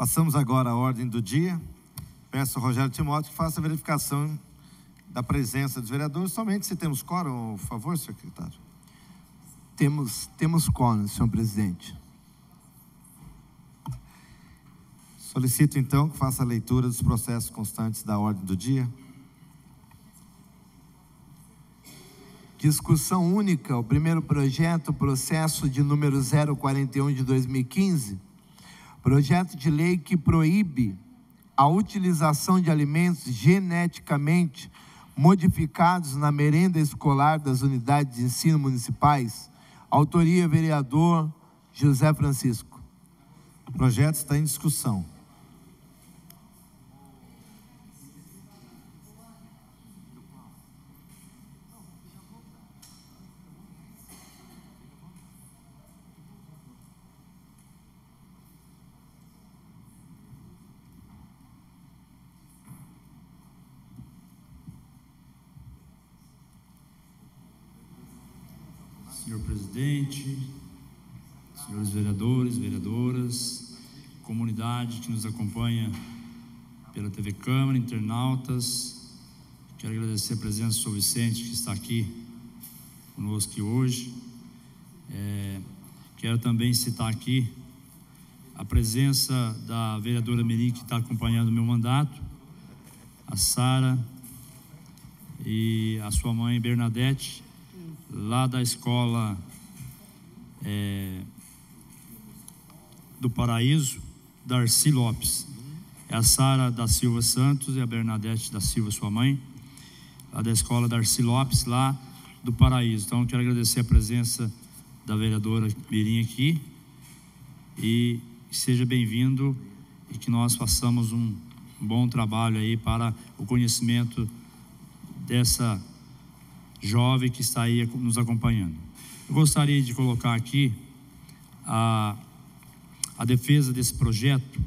Passamos agora à ordem do dia. Peço ao Rogério Timóteo que faça a verificação da presença dos vereadores. Somente se temos quórum, por favor, secretário. Temos quórum, senhor presidente. Solicito, então, que faça a leitura dos processos constantes da ordem do dia. Discussão única, o primeiro projeto, processo de número 041 de 2015, projeto de lei que proíbe a utilização de alimentos geneticamente modificados na merenda escolar das unidades de ensino municipais. Autoria, vereador José Francisco. O projeto está em discussão. Senhor presidente, senhores vereadores, vereadoras, comunidade que nos acompanha pela TV Câmara, internautas, quero agradecer a presença do senhor Vicente, que está aqui conosco hoje. Quero também citar aqui a presença da vereadora Mirim, que está acompanhando o meu mandato, a Sara e a sua mãe Bernadette, lá da escola do Paraíso, Darcy Lopes. É a Sara da Silva Santos e a Bernadette da Silva, sua mãe, lá da escola Darcy Lopes, lá do Paraíso. Então, quero agradecer a presença da vereadora Mirim aqui e seja bem-vindo e que nós façamos um bom trabalho aí para o conhecimento dessa jovem que está aí nos acompanhando. Eu gostaria de colocar aqui a defesa desse projeto.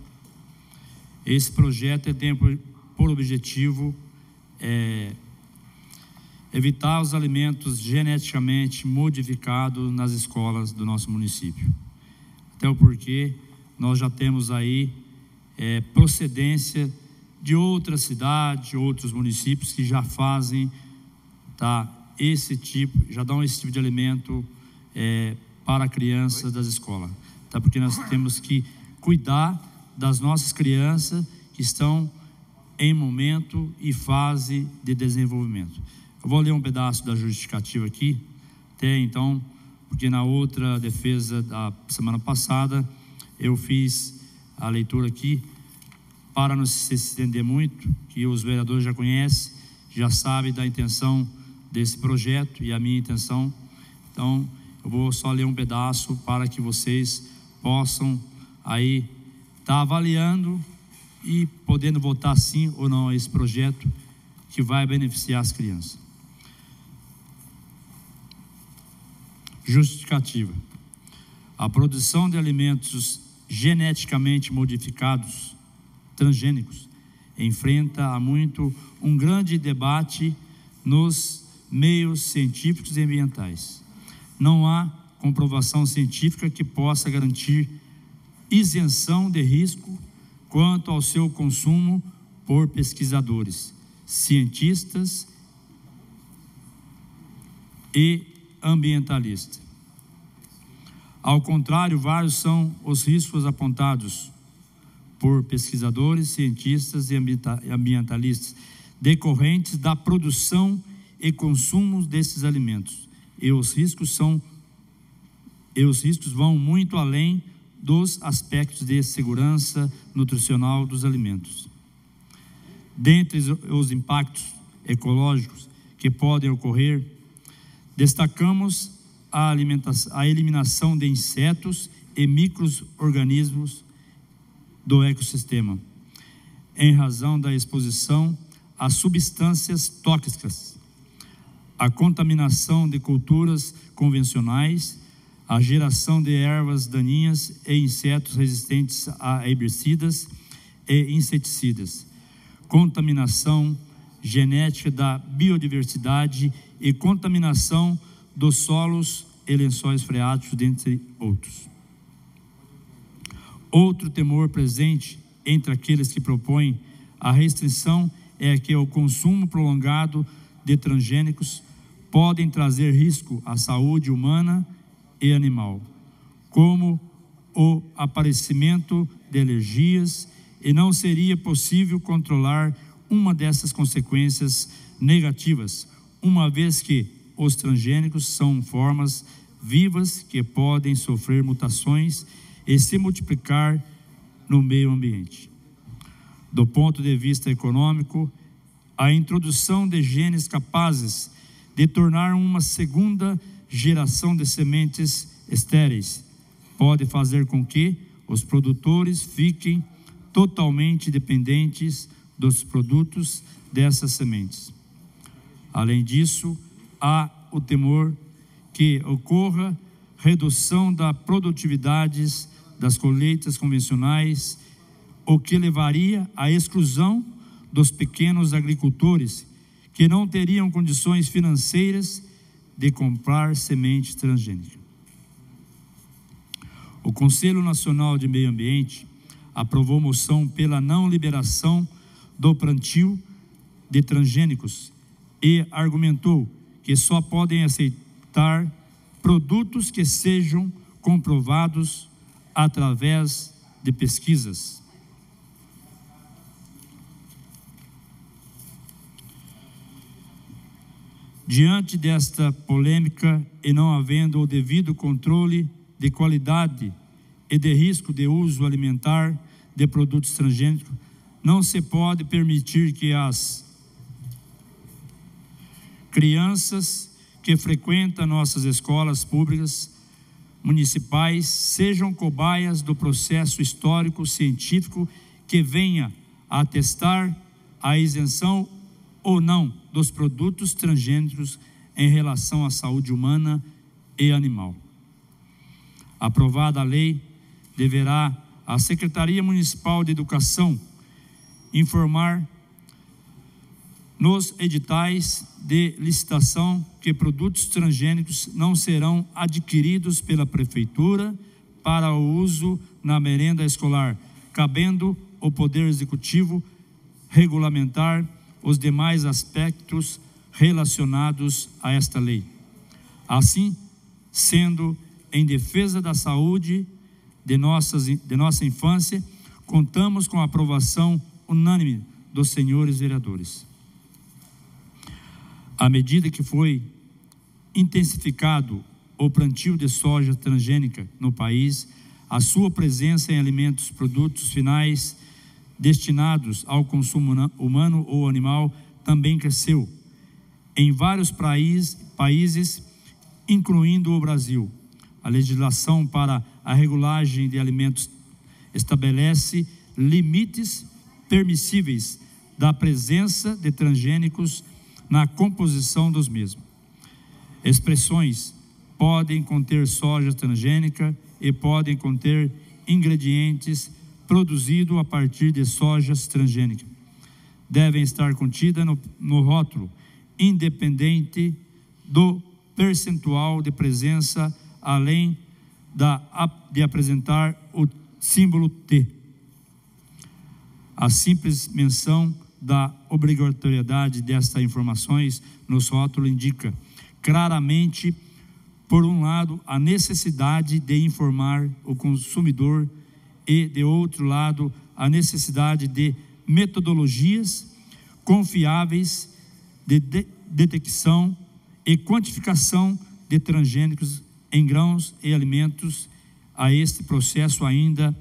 Esse projeto tem por objetivo evitar os alimentos geneticamente modificados nas escolas do nosso município. Até o porquê nós já temos aí procedência de outras cidades, outros municípios que já fazem, já dão esse tipo de alimento para crianças das escolas, porque nós temos que cuidar das nossas crianças que estão em momento e fase de desenvolvimento. Eu vou ler um pedaço da justificativa aqui, até então, porque na outra defesa da semana passada eu fiz a leitura aqui, para não se estender muito, que os vereadores já conhecem, já sabem da intenção desse projeto e a minha intenção. Então, eu vou só ler um pedaço para que vocês possam aí estar avaliando e podendo votar sim ou não a esse projeto que vai beneficiar as crianças. Justificativa. A produção de alimentos geneticamente modificados, transgênicos, enfrenta há muito um grande debate nos meios científicos e ambientais. Não há comprovação científica que possa garantir isenção de risco quanto ao seu consumo por pesquisadores, cientistas e ambientalistas. Ao contrário, vários são os riscos apontados por pesquisadores, cientistas e ambientalistas decorrentes da produção e consumo desses alimentos. E os riscos vão muito além dos aspectos de segurança nutricional dos alimentos. Dentre os impactos ecológicos que podem ocorrer, destacamos a eliminação de insetos e micro-organismos do ecossistema, em razão da exposição a substâncias tóxicas, a contaminação de culturas convencionais, a geração de ervas daninhas e insetos resistentes a herbicidas e inseticidas, contaminação genética da biodiversidade e contaminação dos solos e lençóis freáticos, dentre outros. Outro temor presente entre aqueles que propõem a restrição é que o consumo prolongado de transgênicos podem trazer risco à saúde humana e animal, como o aparecimento de alergias, e não seria possível controlar uma dessas consequências negativas, uma vez que os transgênicos são formas vivas que podem sofrer mutações e se multiplicar no meio ambiente. Do ponto de vista econômico, a introdução de genes capazes de tornar uma segunda geração de sementes estéreis pode fazer com que os produtores fiquem totalmente dependentes dos produtos dessas sementes. Além disso, há o temor que ocorra redução da produtividade das colheitas convencionais, o que levaria à exclusão dos pequenos agricultores que não teriam condições financeiras de comprar semente transgênica. O Conselho Nacional de Meio Ambiente aprovou moção pela não liberação do plantio de transgênicos e argumentou que só podem aceitar produtos que sejam comprovados através de pesquisas. Diante desta polêmica e não havendo o devido controle de qualidade e de risco de uso alimentar de produtos transgênicos, não se pode permitir que as crianças que frequentam nossas escolas públicas municipais sejam cobaias do processo histórico científico que venha a atestar a isenção ou não dos produtos transgênicos em relação à saúde humana e animal. Aprovada a lei, deverá a Secretaria Municipal de Educação informar nos editais de licitação que produtos transgênicos não serão adquiridos pela Prefeitura para o uso na merenda escolar, cabendo ao Poder Executivo regulamentar os demais aspectos relacionados a esta lei. Assim, sendo em defesa da saúde de nossa infância, contamos com a aprovação unânime dos senhores vereadores. À medida que foi intensificado o plantio de soja transgênica no país, a sua presença em alimentos, produtos finais destinados ao consumo humano ou animal também cresceu em vários países, incluindo o Brasil. A legislação para a regulagem de alimentos estabelece limites permissíveis da presença de transgênicos na composição dos mesmos. Expressões podem conter soja transgênica e podem conter ingredientes produzidos a partir de sojas transgênicas. Devem estar contidas no rótulo, independente do percentual de presença, além de apresentar o símbolo T. A simples menção da obrigatoriedade destas informações nos rótulos indica claramente, por um lado, a necessidade de informar o consumidor e, de outro lado, a necessidade de metodologias confiáveis de detecção e quantificação de transgênicos em grãos e alimentos a este processo ainda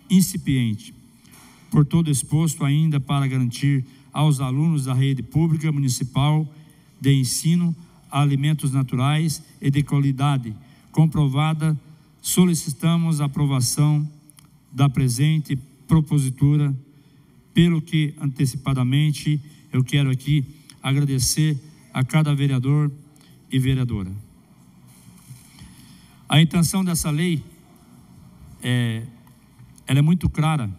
incipiente. Por todo exposto ainda para garantir aos alunos da rede pública municipal de ensino alimentos naturais e de qualidade comprovada, solicitamos a aprovação da presente propositura, pelo que antecipadamente eu quero aqui agradecer a cada vereador e vereadora. A intenção dessa lei ela é muito clara.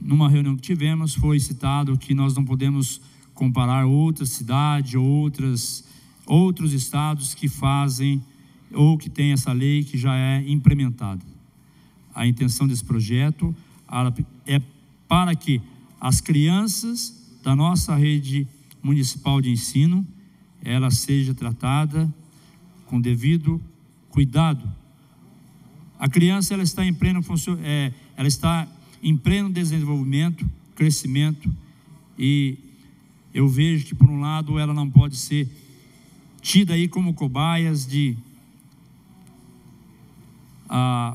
Numa reunião que tivemos, foi citado que nós não podemos comparar outras cidades ou outros estados que fazem ou que têm essa lei que já é implementada. a intenção desse projeto é para que as crianças da nossa rede municipal de ensino, ela seja tratada com devido cuidado. A criança, ela está em pleno desenvolvimento, crescimento, e eu vejo que, por um lado, ela não pode ser tida aí como cobaias de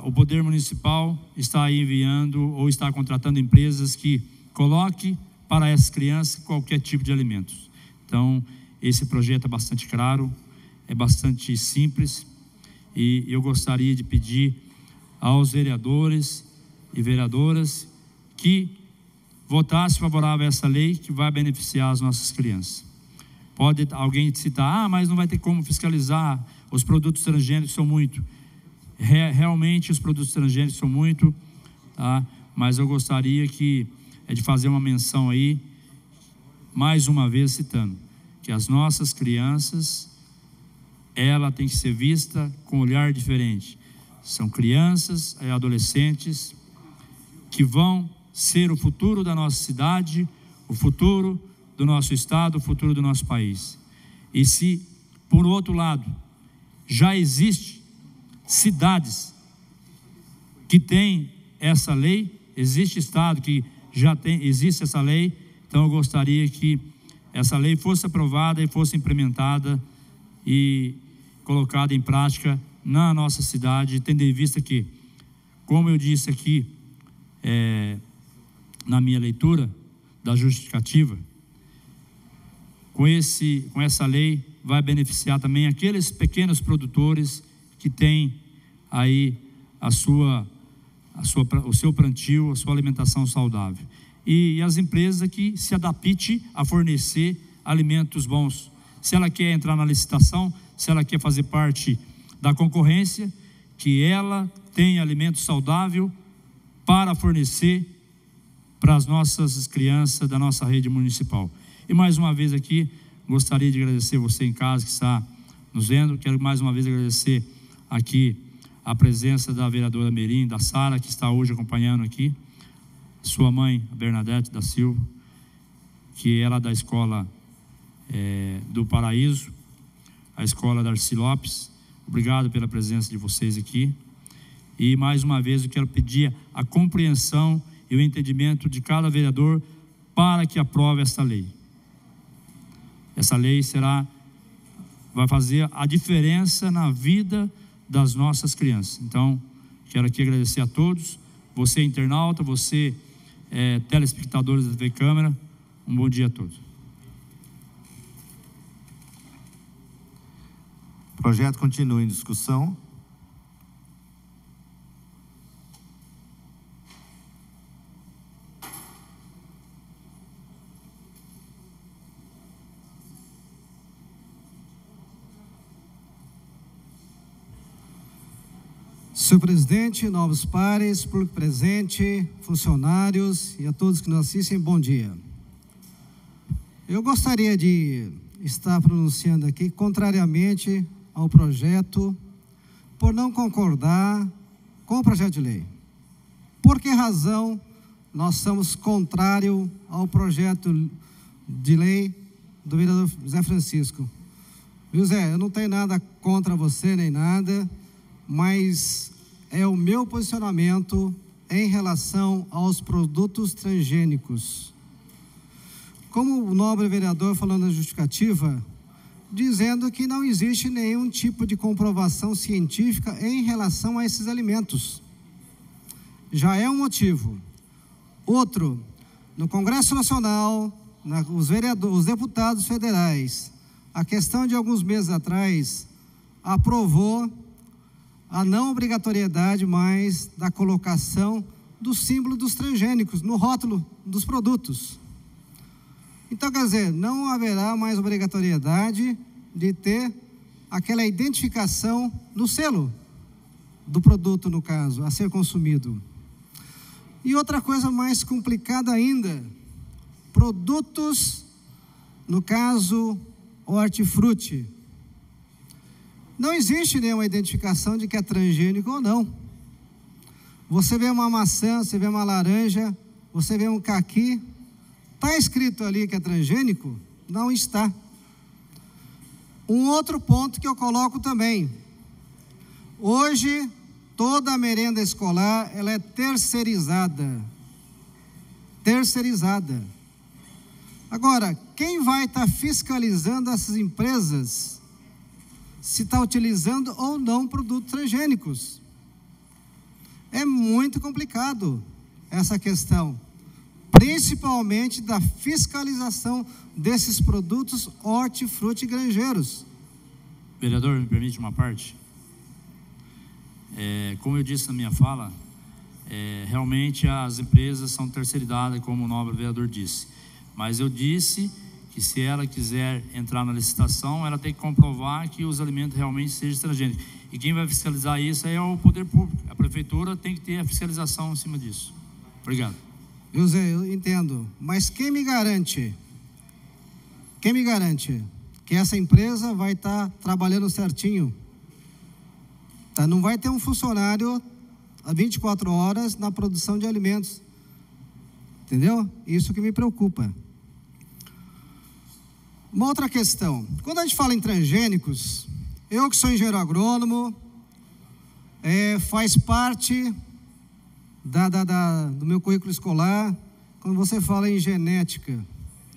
o poder municipal está aí enviando ou está contratando empresas que coloque para essas crianças qualquer tipo de alimentos. Então, esse projeto é bastante claro, é bastante simples, e eu gostaria de pedir aos vereadores e vereadoras que votassem favorável a essa lei que vai beneficiar as nossas crianças. Pode alguém citar, mas não vai ter como fiscalizar, os produtos transgênicos são muito. Realmente os produtos transgênicos são muito, tá? Mas eu gostaria de fazer uma menção aí, mais uma vez citando, que as nossas crianças, ela tem que ser vista com um olhar diferente. São crianças e adolescentes que vão ser o futuro da nossa cidade, o futuro do nosso estado, o futuro do nosso país. E se, por outro lado, já existe cidades que têm essa lei, existe estado que já existe essa lei, então eu gostaria que essa lei fosse aprovada e fosse implementada e colocada em prática na nossa cidade, tendo em vista que, como eu disse aqui na minha leitura da justificativa, com essa lei vai beneficiar também aqueles pequenos produtores que têm aí o seu plantio, a sua alimentação saudável. E as empresas que se adaptem a fornecer alimentos bons. Se ela quer entrar na licitação, se ela quer fazer parte da concorrência, que ela tenha alimento saudável para fornecer para as nossas crianças da nossa rede municipal. E mais uma vez aqui, gostaria de agradecer você em casa que está nos vendo. Quero mais uma vez agradecer aqui a presença da vereadora Merim, da Sara, que está hoje acompanhando aqui, sua mãe, a Bernadette da Silva, que ela é da escola do Paraíso, a escola Darcy Lopes. Obrigado pela presença de vocês aqui. E mais uma vez eu quero pedir a compreensão e o entendimento de cada vereador para que aprove essa lei. Essa lei vai fazer a diferença na vida das nossas crianças. Então, quero aqui agradecer a todos, você internauta, você telespectadores da TV Câmara, um bom dia a todos. O projeto continua em discussão. Senhor presidente, novos pares, público presente, funcionários e a todos que nos assistem, bom dia. Eu gostaria de estar pronunciando aqui contrariamente ao projeto, por não concordar com o projeto de lei. Por que razão nós somos contrários ao projeto de lei do vereador Zé Francisco? Viu, Zé, eu não tenho nada contra você nem nada, mas é o meu posicionamento em relação aos produtos transgênicos. Como o nobre vereador falou na justificativa, dizendo que não existe nenhum tipo de comprovação científica em relação a esses alimentos. Já é um motivo. Outro, no Congresso Nacional, os deputados federais, a questão de alguns meses atrás, aprovou a não obrigatoriedade mais da colocação do símbolo dos transgênicos no rótulo dos produtos. Então, quer dizer, não haverá mais obrigatoriedade de ter aquela identificação no selo do produto, no caso, a ser consumido. E outra coisa mais complicada ainda, produtos, no caso, hortifruti. Não existe nenhuma identificação de que é transgênico ou não. Você vê uma maçã, você vê uma laranja, você vê um caqui, está escrito ali que é transgênico? Não está. Um outro ponto que eu coloco também. Hoje, toda a merenda escolar, ela é terceirizada. Terceirizada. Agora, quem vai estar fiscalizando essas empresas se está utilizando ou não produtos transgênicos? É muito complicado essa questão, principalmente da fiscalização desses produtos hortifrutigranjeiros. Vereador, me permite uma parte? Como eu disse na minha fala, realmente as empresas são terceirizadas, como o nobre vereador disse. Mas eu disse que se ela quiser entrar na licitação, ela tem que comprovar que os alimentos realmente sejam transgênicos. E quem vai fiscalizar isso é o poder público. A prefeitura tem que ter a fiscalização em cima disso. Obrigado. José, eu entendo, mas quem me garante que essa empresa vai estar trabalhando certinho? Tá? Não vai ter um funcionário a 24 horas na produção de alimentos. Entendeu? Isso que me preocupa. Uma outra questão. Quando a gente fala em transgênicos, eu que sou engenheiro agrônomo, faz parte do meu currículo escolar, quando você fala em genética,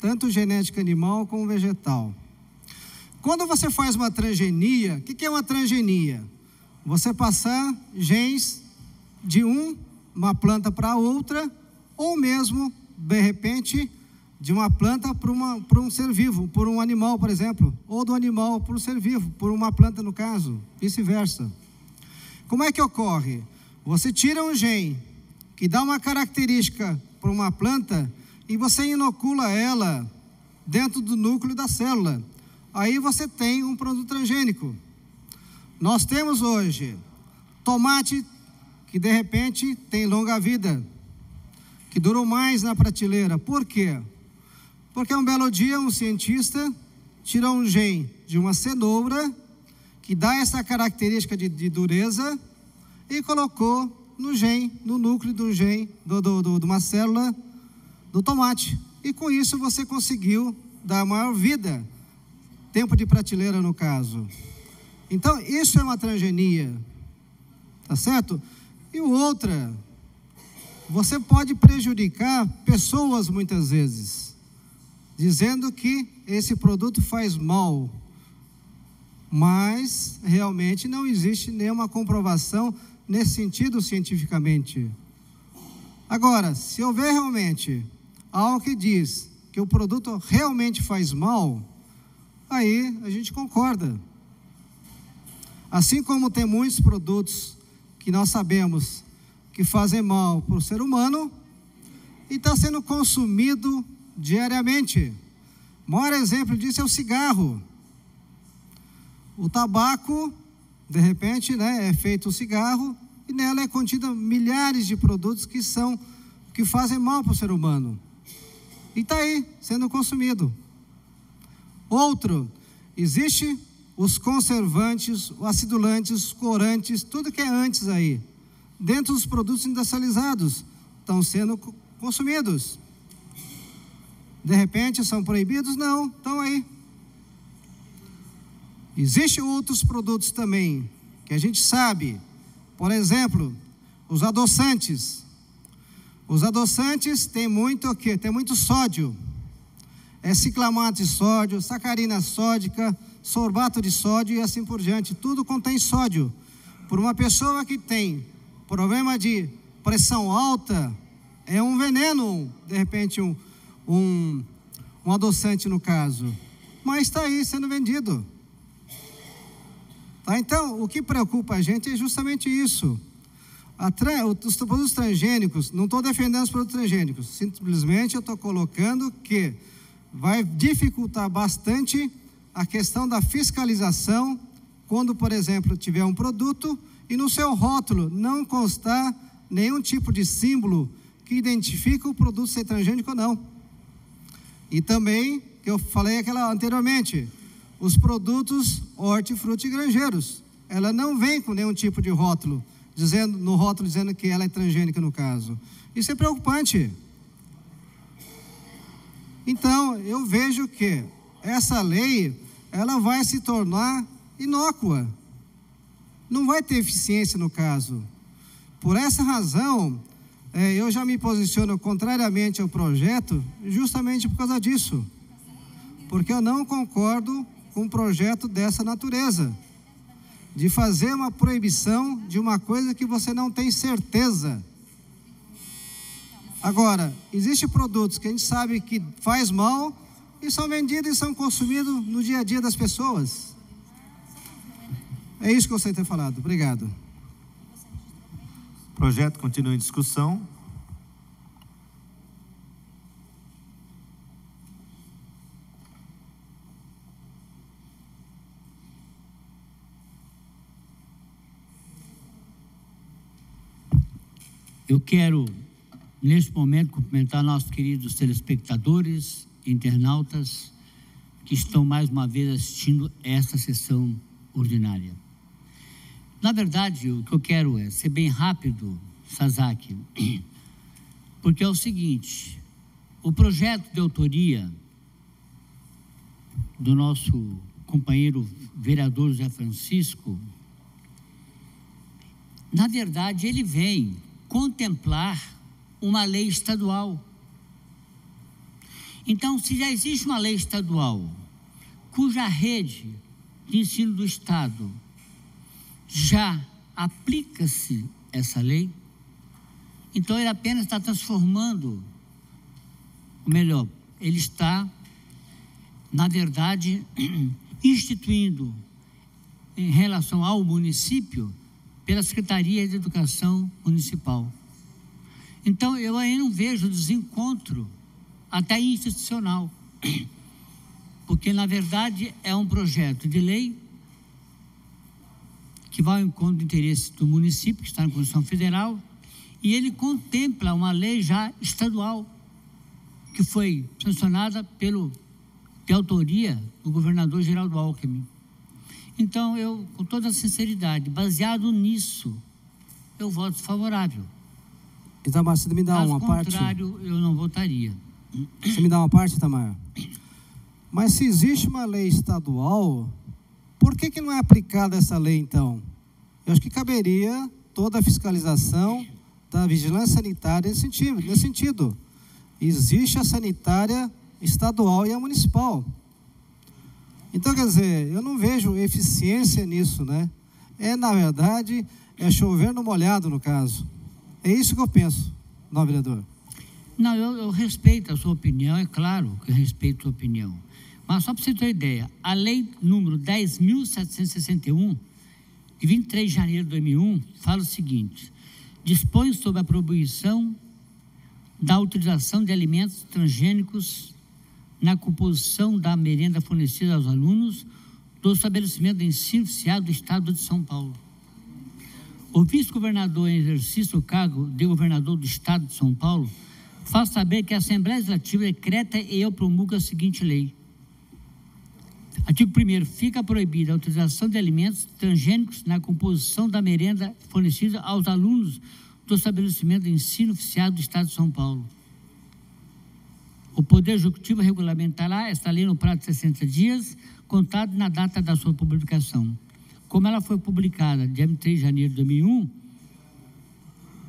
tanto genética animal como vegetal. Quando você faz uma transgenia, o que é uma transgenia? Você passar genes de uma planta para outra, ou mesmo, de repente, de uma planta para um ser vivo, por um animal, por exemplo, ou do animal para um ser vivo, por uma planta no caso, vice-versa. Como é que ocorre? Você tira um gene que dá uma característica para uma planta e você inocula ela dentro do núcleo da célula. Aí você tem um produto transgênico. Nós temos hoje tomate que de repente tem longa vida, que durou mais na prateleira. Por quê? Porque um belo dia um cientista tirou um gene de uma cenoura que dá essa característica de dureza e colocou no núcleo do gene de uma célula do tomate. E com isso você conseguiu dar maior vida, tempo de prateleira no caso. Então isso é uma transgenia, tá certo? E outra, você pode prejudicar pessoas muitas vezes, dizendo que esse produto faz mal, mas realmente não existe nenhuma comprovação nesse sentido cientificamente. Agora, se houver realmente algo que diz que o produto realmente faz mal, aí a gente concorda. Assim como tem muitos produtos que nós sabemos que fazem mal para o ser humano e está sendo consumido diariamente. O maior exemplo disso é o cigarro. O tabaco, de repente, é feito o cigarro e nela é contida milhares de produtos que fazem mal para o ser humano. E está aí, sendo consumido. Outro, existe os conservantes, os acidulantes, os corantes, tudo que é antes aí, dentro dos produtos industrializados, estão sendo consumidos. De repente são proibidos? Não, estão aí. Existem outros produtos também, que a gente sabe, por exemplo, os adoçantes. Os adoçantes têm muito o quê? Tem muito sódio. Ciclamato de sódio, sacarina sódica, sorbato de sódio e assim por diante. Tudo contém sódio. Por uma pessoa que tem problema de pressão alta, é um veneno, de repente um adoçante no caso. Mas está aí sendo vendido. Tá? Então, o que preocupa a gente é justamente isso. Os produtos transgênicos, não estou defendendo os produtos transgênicos, simplesmente eu estou colocando que vai dificultar bastante a questão da fiscalização quando, por exemplo, tiver um produto e no seu rótulo não constar nenhum tipo de símbolo que identifica o produto ser transgênico ou não. E também, que eu falei anteriormente, os produtos hortifrutigranjeiros, ela não vem com nenhum tipo de rótulo dizendo, no rótulo dizendo que ela é transgênica no caso. Isso é preocupante. Então, eu vejo que essa lei, ela vai se tornar inócua. Não vai ter eficiência no caso. Por essa razão, eu já me posiciono contrariamente ao projeto, justamente por causa disso. Porque eu não concordo com um projeto dessa natureza, de fazer uma proibição de uma coisa que você não tem certeza. Agora, existem produtos que a gente sabe que faz mal e são vendidos e são consumidos no dia a dia das pessoas. É isso que eu gostaria de ter falado. Obrigado. O projeto continua em discussão. Eu quero, neste momento, cumprimentar nossos queridos telespectadores, internautas, que estão mais uma vez assistindo esta sessão ordinária. Na verdade, o que eu quero é ser bem rápido, Sasaki, porque é o seguinte: o projeto de autoria do nosso companheiro vereador José Francisco, na verdade, ele vem contemplar uma lei estadual. Então, se já existe uma lei estadual cuja rede de ensino do Estado já aplica-se essa lei, então ele apenas está transformando, ou melhor, ele está, na verdade, instituindo em relação ao município pela Secretaria de Educação Municipal. Então, eu aí não vejo desencontro até institucional, porque, na verdade, é um projeto de lei que vai ao encontro do interesse do município, que está na Constituição Federal, e ele contempla uma lei já estadual, que foi sancionada de autoria do governador Geraldo Alckmin. Então, eu, com toda a sinceridade, baseado nisso, eu voto favorável. Itamar, você me dá uma parte? Caso contrário, eu não votaria. Você me dá uma parte, Itamar? Mas se existe uma lei estadual, por que não é aplicada essa lei, então? Eu acho que caberia toda a fiscalização da vigilância sanitária nesse sentido. Existe a sanitária estadual e a municipal. Então, quer dizer, eu não vejo eficiência nisso, né? Na verdade, é chover no molhado, no caso. É isso que eu penso, não, vereador? Não, eu respeito a sua opinião, é claro que eu respeito a sua opinião. Mas só para você ter uma ideia, a lei número 10.761, de 23 de janeiro de 2001, fala o seguinte: dispõe sobre a proibição da utilização de alimentos transgênicos na composição da merenda fornecida aos alunos do estabelecimento de ensino oficial do Estado de São Paulo. O vice-governador em exercício do cargo de governador do Estado de São Paulo faz saber que a Assembleia Legislativa decreta e promulga a seguinte lei. Artigo 1º. Fica proibida a utilização de alimentos transgênicos na composição da merenda fornecida aos alunos do estabelecimento de ensino oficial do Estado de São Paulo. O Poder Executivo regulamentará esta lei no prazo de 60 dias, contado na data da sua publicação. Como ela foi publicada dia 23 de janeiro de 2001,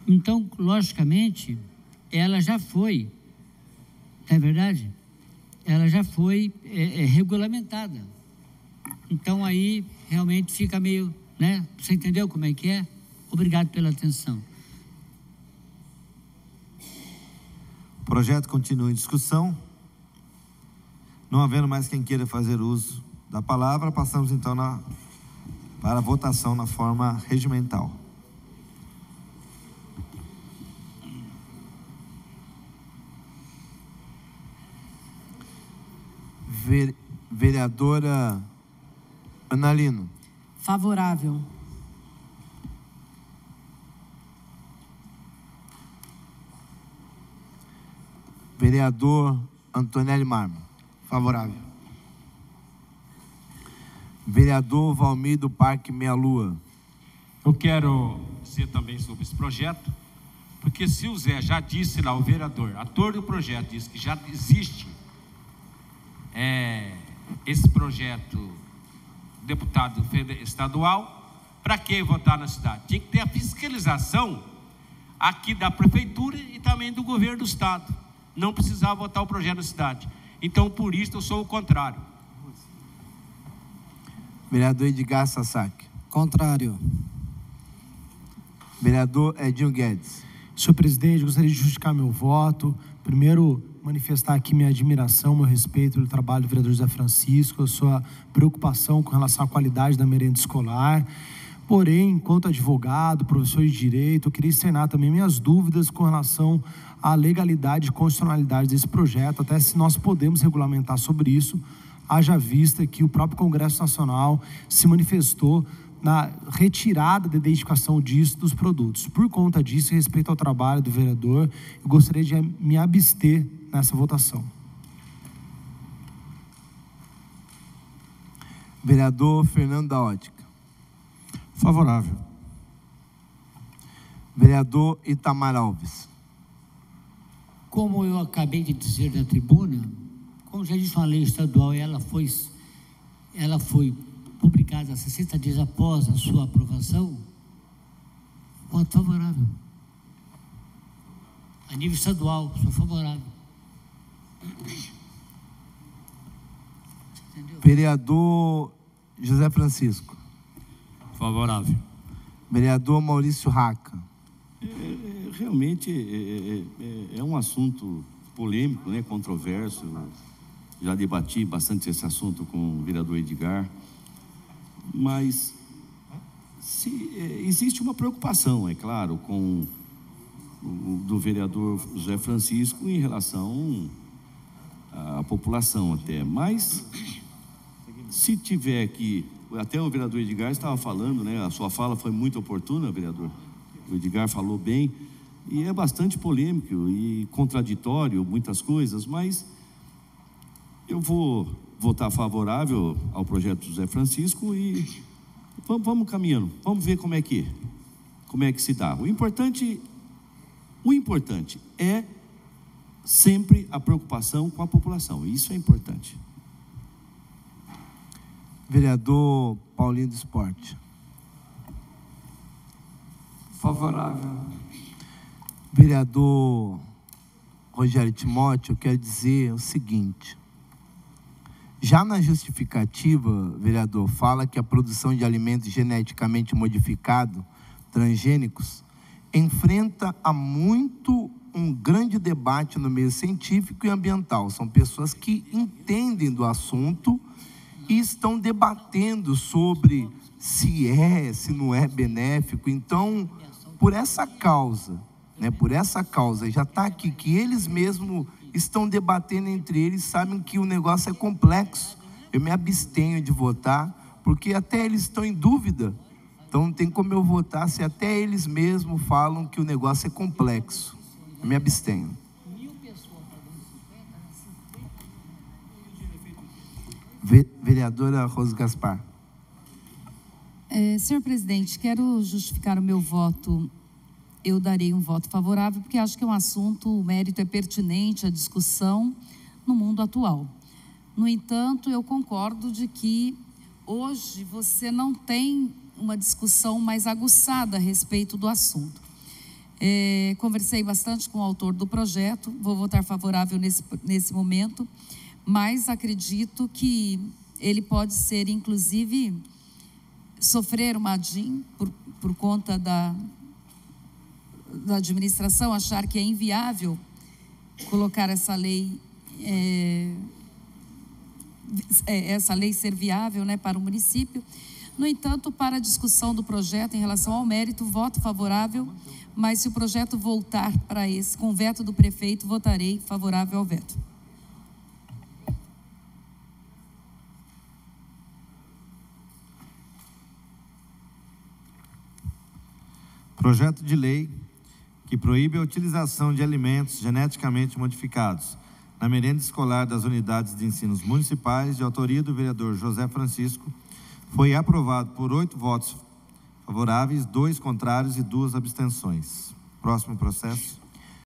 então, logicamente, ela já foi, não é verdade? Ela já foi regulamentada. Então, aí, realmente fica meio, né? Você entendeu como é que é? Obrigado pela atenção. O projeto continua em discussão. Não havendo mais quem queira fazer uso da palavra, passamos então para a votação na forma regimental. Vereadora Analino. Favorável. Vereador Antonelli Marmo. Favorável. Vereador Valmir do Parque Meia Lua. Eu quero dizer também sobre esse projeto, porque se o Zé já disse lá, o vereador, ator do projeto, disse que já existe esse projeto, deputado estadual, para que votar na cidade? Tinha que ter a fiscalização aqui da prefeitura e também do governo do estado. Não precisava votar o projeto na cidade. Então, por isso, eu sou o contrário. Vereador Edgar Sasaki. Contrário. Vereador Edinho Guedes. Senhor presidente, gostaria de justificar meu voto. Primeiro, manifestar aqui minha admiração, meu respeito pelo trabalho do vereador José Francisco, a sua preocupação com relação à qualidade da merenda escolar. Porém, enquanto advogado, professor de direito, eu queria externar também minhas dúvidas com relação à legalidade e constitucionalidade desse projeto, até se nós podemos regulamentar sobre isso, haja vista que o próprio Congresso Nacional se manifestou na retirada da identificação disso dos produtos. Por conta disso, em respeito ao trabalho do vereador, eu gostaria de me abster nessa votação. Vereador Fernando da Ótica. Favorável. Vereador Itamar Alves. Como eu acabei de dizer na tribuna, como já disse uma lei estadual, ela foi publicada 60 dias após a sua aprovação, voto favorável. A nível estadual, sou favorável. Entendeu? Vereador José Francisco. Favorável. Vereador Maurício Raca. Realmente é um assunto polêmico, né, controverso. Já debati bastante esse assunto com o vereador Edgar, mas existe uma preocupação, é claro, do vereador José Francisco em relação à população até, mas se tiver que, até o vereador Edgar estava falando, né, a sua fala foi muito oportuna, vereador, o Edgar falou bem, e é bastante polêmico e contraditório muitas coisas, mas eu vou votar favorável ao projeto do José Francisco e vamos caminhando, vamos ver como é que se dá. O importante é sempre a preocupação com a população, isso é importante. Vereador Paulinho do Esporte. Favorável. Vereador Rogério Timóteo, eu quero dizer o seguinte. Já na justificativa, vereador, fala que a produção de alimentos geneticamente modificados, transgênicos, enfrenta há muito um grande debate no meio científico e ambiental. São pessoas que entendem do assunto e estão debatendo sobre se não é benéfico. Então, por essa causa, já está aqui, que eles mesmos estão debatendo entre eles, sabem que o negócio é complexo. Eu me abstenho de votar, porque até eles estão em dúvida. Então não tem como eu votar se até eles mesmos falam que o negócio é complexo. Eu me abstenho. Vereadora Rosa Gaspar. Senhor presidente, quero justificar o meu voto. Eu darei um voto favorável, porque acho que é um assunto, o mérito é pertinente à discussão no mundo atual. No entanto, eu concordo de que hoje você não tem uma discussão mais aguçada a respeito do assunto. Conversei bastante com o autor do projeto, vou votar favorável nesse momento, mas acredito que ele pode ser, inclusive, sofrer uma ADIM por conta da administração achar que é inviável colocar essa lei ser viável, né, para o município. No entanto, para a discussão do projeto em relação ao mérito, voto favorável, mas se o projeto voltar para com o veto do prefeito, votarei favorável ao veto. Projeto de lei que proíbe a utilização de alimentos geneticamente modificados na merenda escolar das unidades de ensino municipais, de autoria do vereador José Francisco, foi aprovado por 8 votos favoráveis, 2 contrários e 2 abstenções. Próximo processo.